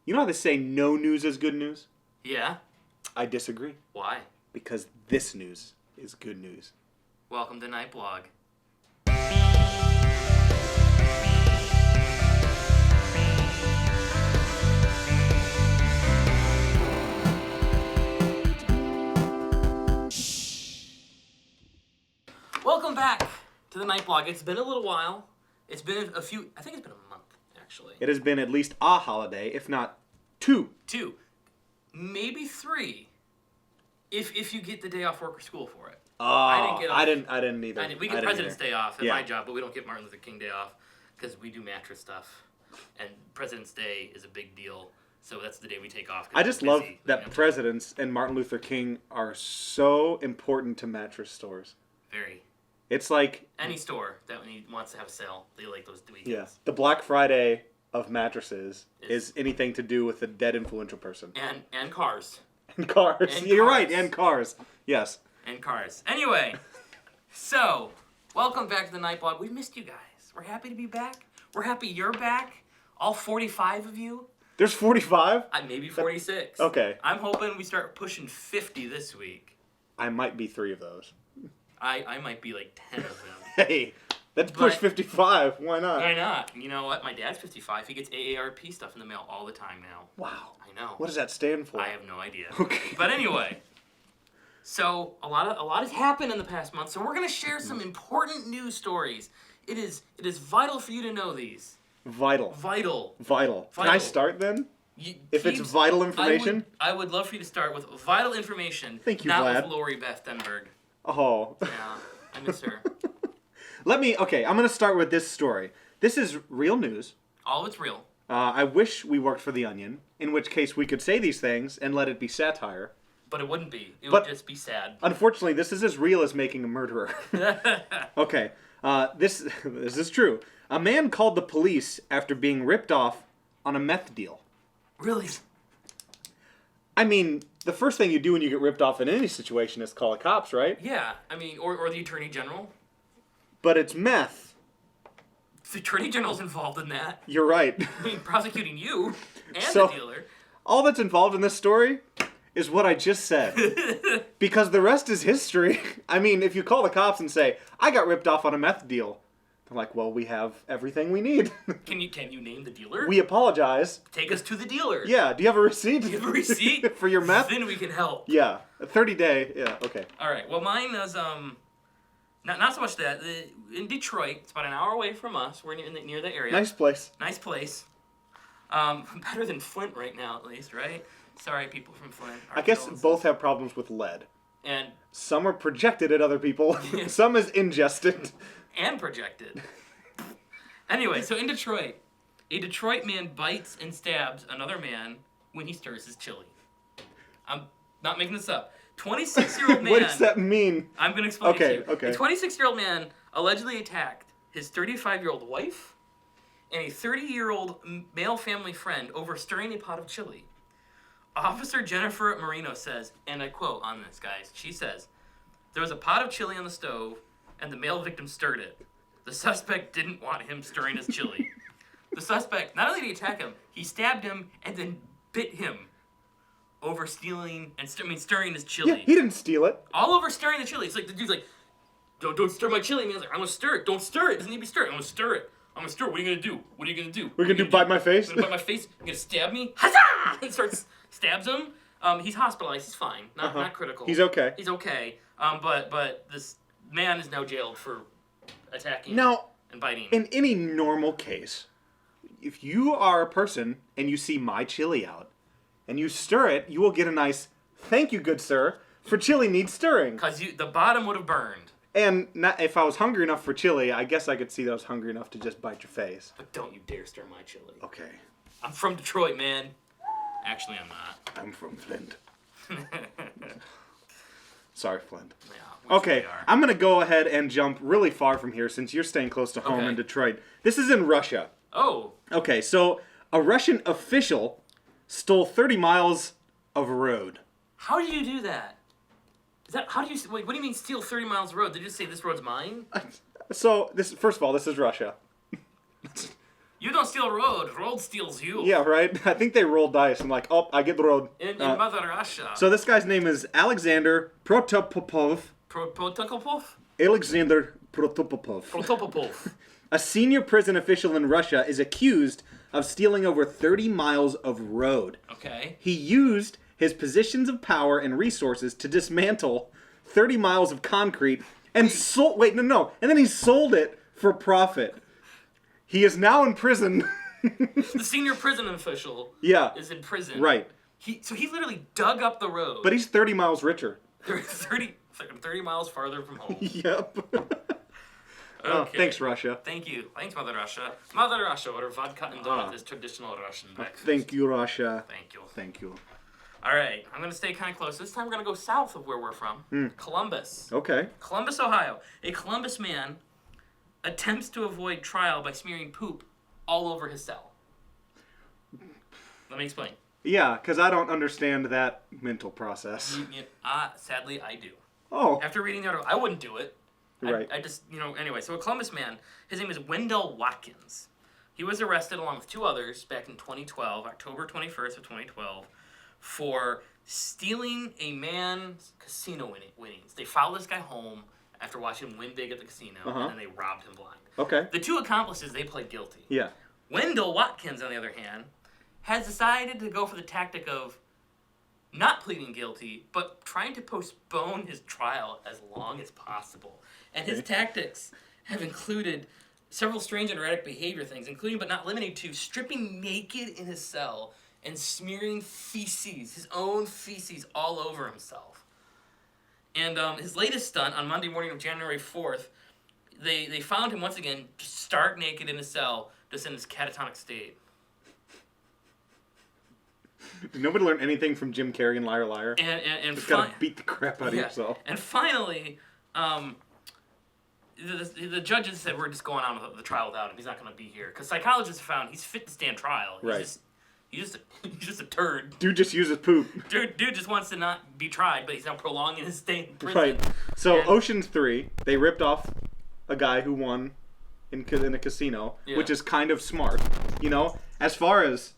You know how they say no news is good news? Yeah? I disagree. Why? Because this news is good news. Welcome to NightBlog. Welcome back to the NightBlog. It's been a little while. It's been I think it's been a month, actually. It has been at least a holiday, if not two. Two. Maybe three. If you get the day off work or school for it. Oh, I didn't get off. I didn't either. We get President's Day off at Yeah. my job, but we don't get Martin Luther King Day off because we do mattress stuff. And President's Day is a big deal, so that's the day we take off. I just love that presidents and Martin Luther King are so important to mattress stores. Very. It's like... Any store that wants to have a sale, they like those weekends. Yeah. The Black Friday of mattresses is anything to do with a dead influential person. And cars. And cars. And You're cars. right, and cars. Yes. And cars. Anyway, so, welcome back to the NightBlog. We missed you guys. We're happy to be back. We're happy you're back. All 45 of you. There's 45? Maybe 46. Okay. I'm hoping we start pushing 50 this week. I might be 3 of those. I might be like 10 of them. Hey, let's push 55. Why not? Why not? You know what? My dad's 55. He gets AARP stuff in the mail all the time now. Wow. I know. What does that stand for? I have no idea. Okay. But anyway, so a lot has happened in the past month. So we're gonna share some important news stories. It is vital for you to know these. Vital. Can I start then? If it's vital information? I would love for you to start with vital information. Thank you, not Vlad. with Lori Beth Denberg. Oh. Yeah, I miss her. I'm going to start with this story. This is real news. All of it's real. I wish we worked for The Onion, in which case we could say these things and let it be satire. But it wouldn't be. It would just be sad. Unfortunately, this is as real as making a murderer. Okay, this is true. A man called the police after being ripped off on a meth deal. Really? I mean, the first thing you do when you get ripped off in any situation is call the cops, right? Yeah, I mean, or the Attorney General. But it's meth. The Attorney General's involved in that. You're right. I mean, prosecuting you and So, the dealer. All that's involved in this story is what I just said. Because the rest is history. I mean, if you call the cops and say, I got ripped off on a meth deal, they're like, well, we have everything we need. Can you name the dealer? We apologize. Take us to the dealer. Yeah, do you have a receipt? Do you have a receipt? For your meth? Then we can help. Yeah, a 30-day, yeah, okay. All right, well, mine is, not so much that. In Detroit, it's about an hour away from us. We're near the area. Nice place. Nice place. Better than Flint right now, at least, right? Sorry, people from Flint. I guess both have problems with lead. And some are projected at other people. Some is ingested. And projected. Anyway, so in Detroit, a Detroit man bites and stabs another man when he stirs his chili. I'm not making this up. 26-year-old man... What does that mean? I'm going to explain it to you. Okay. A 26-year-old man allegedly attacked his 35-year-old wife and a 30-year-old male family friend over stirring a pot of chili. Officer Jennifer Marino says, and I quote on this, guys, she says, "There was a pot of chili on the stove, and the male victim stirred it. The suspect didn't want him stirring his chili. The suspect, not only did he attack him, he stabbed him and then bit him over stealing and stirring his chili. Yeah, he didn't steal it. All over stirring the chili. It's like the dude's like, don't stir my chili. And he's like, I'm gonna stir it. Don't stir it. It doesn't need to be stirred. I'm gonna stir it. What are you gonna do? What are you gonna do? We're gonna do bite my face? You're gonna bite my face? You're gonna stab me? Huzzah! And stabs him. He's hospitalized. He's fine. Not critical. He's okay. He's okay. But this man is now jailed for attacking and biting. In any normal case, if you are a person and you see my chili out and you stir it, you will get a nice "Thank you, good sir, for chili needs stirring." Because the bottom would have burned. And if I was hungry enough for chili, I guess I could see that I was hungry enough to just bite your face. But don't you dare stir my chili. Okay. I'm from Detroit, man. Actually, I'm not. I'm from Flint. Sorry, Flint. Yeah, okay, I'm going to go ahead and jump really far from here since you're staying close to home in Detroit. This is in Russia. Oh. Okay, so a Russian official stole 30 miles of road. How do you do that? Wait, what do you mean steal 30 miles of road? Did you just say this road's mine? So, first of all, this is Russia. You don't steal road. Road steals you. Yeah, right? I think they roll dice and like, oh, I get the road. In Mother Russia. So this guy's name is Alexander Protopopov. Protopopov? Alexander Protopopov. Protopopov. A senior prison official in Russia is accused of stealing over 30 miles of road. Okay. He used his positions of power and resources to dismantle 30 miles of concrete and sold... Wait, no. And then he sold it for profit. He is now in prison. The senior prison official is in prison. Right. So he literally dug up the road. But he's 30 miles richer. 30 miles farther from home. Yep. Okay. Thanks, Russia. Thank you. Thanks, Mother Russia. Mother Russia, where vodka and donuts is traditional Russian breakfast. Thank you, Russia. Thank you. Thank you. All right, I'm going to stay kind of close. This time we're going to go south of where we're from. Columbus. Okay. Columbus, Ohio. A Columbus man attempts to avoid trial by smearing poop all over his cell. Let me explain. Yeah, because I don't understand that mental process. Sadly, I do. Oh. After reading the article, I wouldn't do it. Right. I just, anyway. So a Columbus man, his name is Wendell Watkins. He was arrested along with two others back in 2012, October 21st of 2012, for stealing a man's casino winnings. They followed this guy home after watching him win big at the casino, and then they robbed him blind. Okay. The two accomplices, they pled guilty. Yeah. Wendell Watkins, on the other hand, has decided to go for the tactic of not pleading guilty, but trying to postpone his trial as long as possible. And his tactics have included several strange and erratic behavior things, including but not limited to stripping naked in his cell and smearing feces, his own feces, all over himself. And his latest stunt, on Monday morning of January 4th, they found him once again stark naked in his cell, just in his catatonic state. Did nobody learn anything from Jim Carrey and Liar Liar? And just gotta beat the crap out of yourself. And finally, the judges said we're just going on with the trial without him. He's not going to be here because psychologists have found he's fit to stand trial. He's just a turd. Dude just uses poop. Dude just wants to not be tried, but he's now prolonging his stay in prison. Right. So Ocean's 3, they ripped off a guy who won in a casino, which is kind of smart. As far as...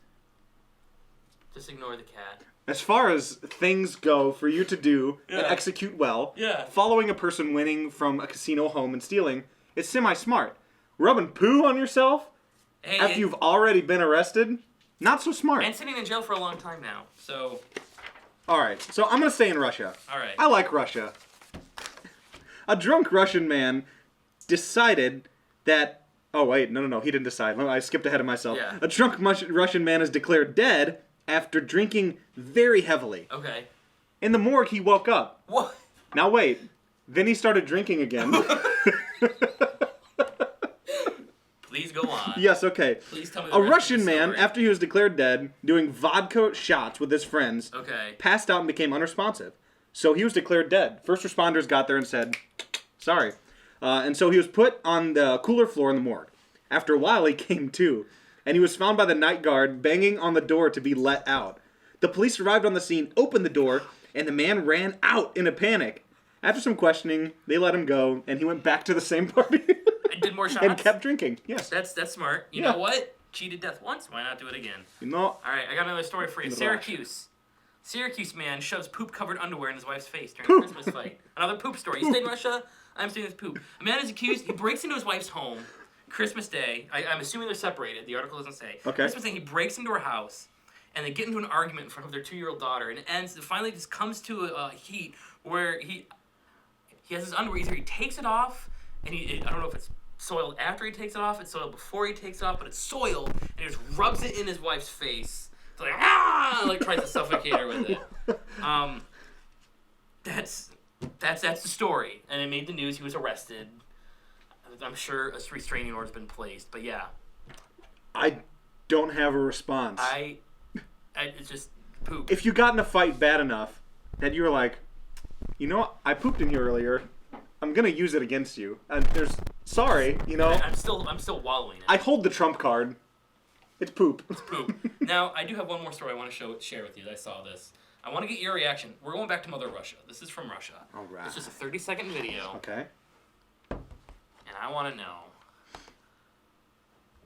Just ignore the cat. As far as things go for you to do and execute well, following a person winning from a casino home and stealing, it's semi-smart. Rubbing poo on yourself after you've already been arrested, not so smart. And sitting in jail for a long time now, so... Alright, so I'm going to stay in Russia. Alright. I like Russia. A drunk Russian man decided that... Oh, wait, no, he didn't decide. I skipped ahead of myself. Yeah. A drunk Russian man is declared dead after drinking very heavily. Okay. In the morgue, he woke up. What? Now wait. Then he started drinking again. Please go on. Yes, okay. Please tell me A Russian man, after he was declared dead, doing vodka shots with his friends, passed out and became unresponsive. So he was declared dead. First responders got there and said, sorry. And so he was put on the cooler floor in the morgue. After a while, he came to. And he was found by the night guard banging on the door to be let out. The police arrived on the scene, opened the door, and the man ran out in a panic. After some questioning, they let him go, and he went back to the same party. And did more shots? And kept drinking, yes. That's smart. You know what? Cheated death once, why not do it again? All right, I got another story for you. Syracuse. Syracuse man shoves poop-covered underwear in his wife's face during a Christmas fight. Another poop story. You stayed in Russia? I'm staying with poop. A man is accused. He breaks into his wife's home. Christmas Day, I'm assuming they're separated. The article doesn't say. Okay. Christmas Day, he breaks into her house, and they get into an argument in front of their 2-year-old daughter, and it ends. It finally just comes to a heat where he has his underwear. Either he takes it off, and I don't know if it's soiled after he takes it off, it's soiled before he takes it off, but it's soiled, and he just rubs it in his wife's face. It's like tries to suffocate her with it. That's the story, and it made the news. He was arrested. I'm sure a restraining order's been placed, but yeah. I don't have a response. It's just poop. If you got in a fight bad enough that you were like, I pooped in here earlier, I'm gonna use it against you. And sorry. I'm still wallowing in it. I hold the trump card. It's poop. It's poop. Now, I do have one more story I want to share with you. I saw this. I want to get your reaction. We're going back to Mother Russia. This is from Russia. All right. It's just a 30-second video. Okay. And I want to know,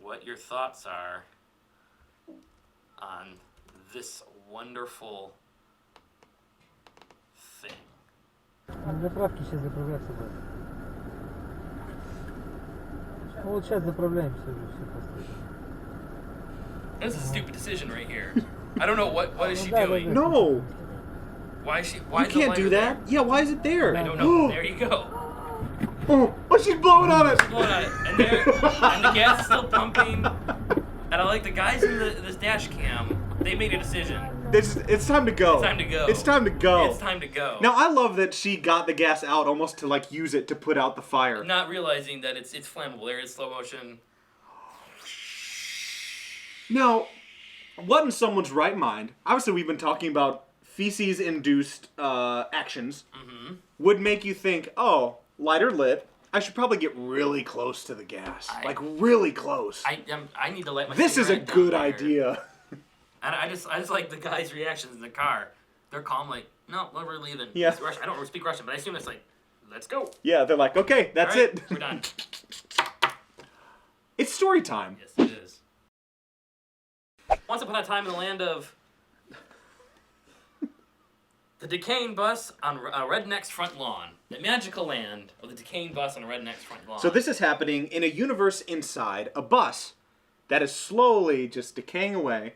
what your thoughts are on this wonderful thing. Заправки сейчас заправляться будет. Вот сейчас заправляемся все просто. That's a stupid decision right here. I don't know what is she doing. No! Why is she? You Why is the can't do lighter that. there? Yeah, why is it there? I don't know. There you go. Oh, she's blowing on it! Blowing on it, and the gas is still pumping. And I like the guys in this dash cam. They made a decision. It's time to go. It's time to go. It's time to go. It's time to go. Now, I love that she got the gas out almost to, like, use it to put out the fire. Not realizing that it's flammable. There is slow motion. Now, what in someone's right mind, obviously we've been talking about feces-induced actions, would make you think, oh, lighter lit, I should probably get really close to the gas. Like, really close. I need to light my This is a cigarette down good here. idea. And I just like the guys' reactions in the car. They're calm, like, no, well, we're leaving. Yeah. It's Russian. I don't speak Russian, but I assume it's like, let's go. Yeah, they're like, okay, that's All right, it. We're done. It's story time. Yes, it is. Once upon a time in the land of the decaying bus on a redneck's front lawn. The magical land of the decaying bus on a redneck's front lawn. So this is happening in a universe inside a bus that is slowly just decaying away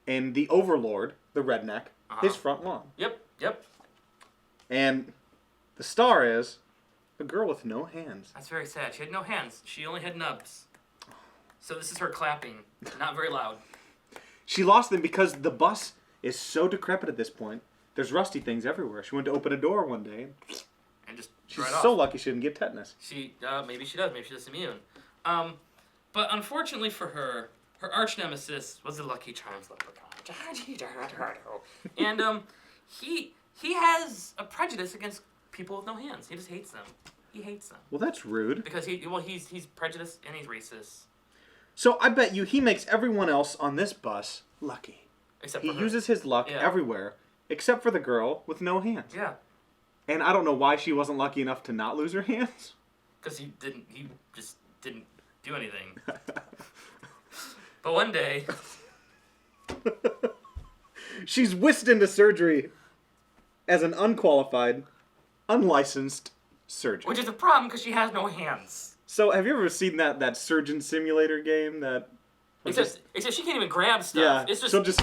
in the overlord, the redneck, his front lawn. Yep. And the star is a girl with no hands. That's very sad. She had no hands. She only had nubs. So this is her clapping. Not very loud. She lost them because the bus is so decrepit at this point. There's rusty things everywhere. She went to open a door one day. And just She's right so off. lucky she didn't get tetanus. Maybe she does. Maybe she's just immune. But unfortunately for her, her arch nemesis was the Lucky Charms leprechaun. And he has a prejudice against people with no hands. He just hates them. He hates them Well, that's rude. because he's prejudiced and he's racist. So I bet you he makes everyone else on this bus lucky. Except He for her. uses his luck Yeah. everywhere, except for the girl with no hands. Yeah, And I don't know why she wasn't lucky enough to not lose her hands. because he just didn't do anything. But one day, She's whisked into surgery as an unqualified, unlicensed surgeon. which is a problem because she has no hands. So have you ever seen that surgeon simulator game that... Except she can't even grab stuff. Yeah, It's just so just...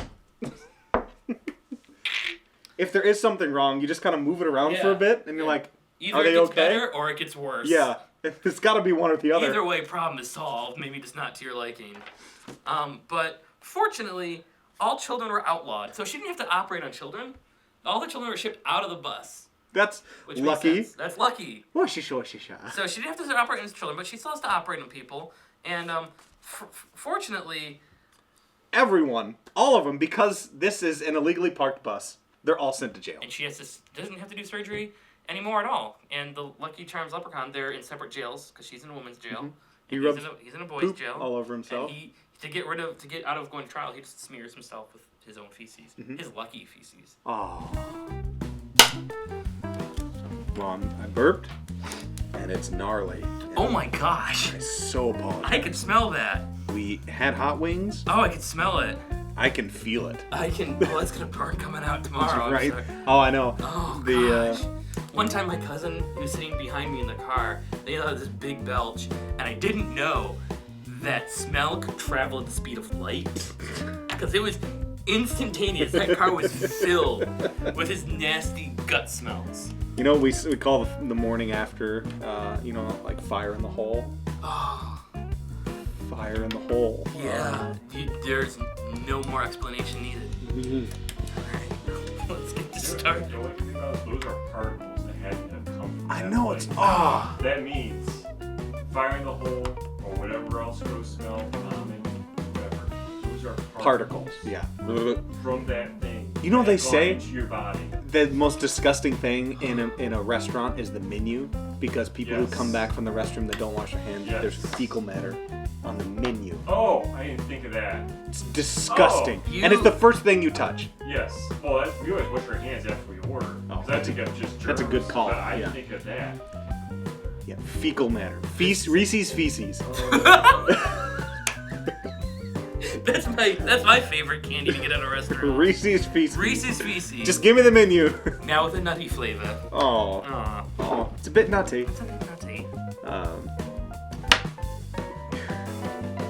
if there is something wrong, you just kind of move it around for a Yeah. bit, and you're Yeah. like, either are it they gets okay? better or it gets worse. Yeah, it's got to be one or the other. Either way, problem is solved. Maybe just not to your liking. But fortunately, all children were outlawed, so she didn't have to operate on children. All the children were shipped out of the bus, That's which makes lucky. sense. That's lucky. Washisha. So she didn't have to operate on children, but she still has to operate on people. And fortunately, Everyone, all of them, because this is an illegally parked bus, they're all sent to jail. and she doesn't have to do surgery anymore at all. And the Lucky Charms leprechaun, they're in separate jails because she's in a woman's jail. He and rubs he's in a boys' poop jail. all over himself. And to get out of going to trial, he just smears himself with his own feces, his lucky feces. Oh. Well, I burped, and it's gnarly. Oh my gosh! I so apologize. I can smell that. We had hot wings. Oh, I can smell it. I can feel it. I can. Well, it's gonna burn coming out tomorrow. I'm Right? sorry. Oh, I know. Oh The, gosh. One time, my cousin, who was sitting behind me in the car, they had this big belch, and I didn't know that smell could travel at the speed of light, because it was instantaneous. That car was filled with his nasty gut smells. You know, we call the morning after, like fire in the hole. Oh. Fire in the hole. Yeah, there's no more explanation needed. Alright, let's get started. The only thing about those are particles that had to come from I that know place. it's That means fire in the hole or whatever else goes smell, vomit, whatever. Those are particles. Yeah. from that thing. You know, that they have gone say into your body. the most disgusting thing in a restaurant is the menu, because people who Yes. come back from the restroom that don't wash their hands, Yes. there's fecal matter on the menu. Oh, I didn't think of that. It's disgusting, Oh, and it's the first thing you touch. Yes. Well, you always wash your hands after we order. Oh, 'Cause I think of just germs. that's a good call, But I yeah. didn't think of that. Yeah, fecal matter. Reese's feces. That's my favorite candy to get at a restaurant. Reese's Pieces. Reese's Pieces. Just give me the menu. Now with a nutty flavor. Oh, Aw. oh, it's a bit nutty. It's a bit nutty.